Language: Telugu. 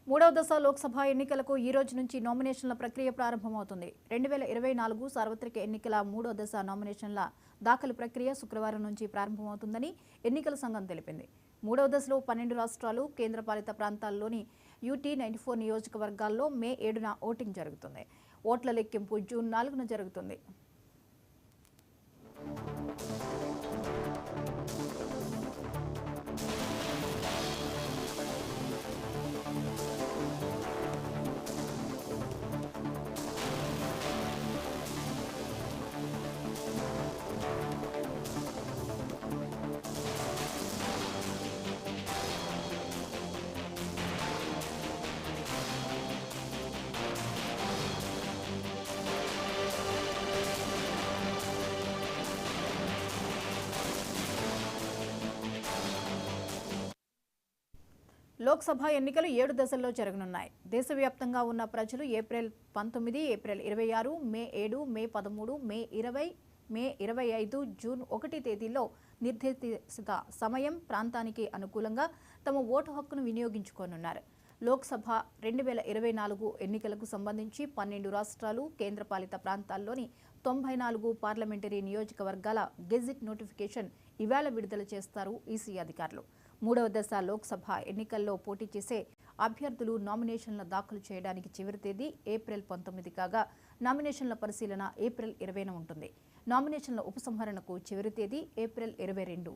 మూడవ దశ లోక్సభ ఎన్నికలకు ఈ రోజు నుంచి నామినేషన్ల ప్రక్రియ ప్రారంభమవుతుంది. 2024 సార్వత్రిక ఎన్నికల మూడో దశ నామినేషన్ల దాఖలు ప్రక్రియ శుక్రవారం నుంచి ప్రారంభమవుతుందని ఎన్నికల సంఘం తెలిపింది. మూడవ దశలో 12 రాష్ట్రాలు, కేంద్రపాలిత ప్రాంతాల్లోని UT94 నియోజకవర్గాల్లో మే 7న ఓటింగ్ జరుగుతుంది. ఓట్ల లెక్కింపు జూన్ 4న జరుగుతుంది. లోక్సభ ఎన్నికలు 7 దశల్లో జరగనున్నాయి. దేశవ్యాప్తంగా ఉన్న ప్రజలు ఏప్రిల్ 19, ఏప్రిల్ 26, మే 7, మే 13, మే 20, మే 25, జూన్ 1 తేదీల్లో నిర్దేశిత సమయం, ప్రాంతానికి అనుకూలంగా తమ ఓటు హక్కును వినియోగించుకోనున్నారు. లోక్సభ 2024 ఎన్నికలకు సంబంధించి 12 రాష్ట్రాలు, కేంద్రపాలిత ప్రాంతాల్లోని 94 పార్లమెంటరీ నియోజకవర్గాల గెజిట్ నోటిఫికేషన్ ఇవాళ విడుదల చేస్తారు ఈసీ అధికారులు. మూడవ దశ లోక్సభ ఎన్నికల్లో పోటీ చేసే అభ్యర్థులు నామినేషన్ల దాఖలు చేయడానికి చివరి తేదీ ఏప్రిల్ 19 కాగా నామినేషన్ల పరిశీలన ఏప్రిల్ 20న ఉంటుంది. నామినేషన్ల ఉపసంహరణకు చివరి తేదీ ఏప్రిల్ 22.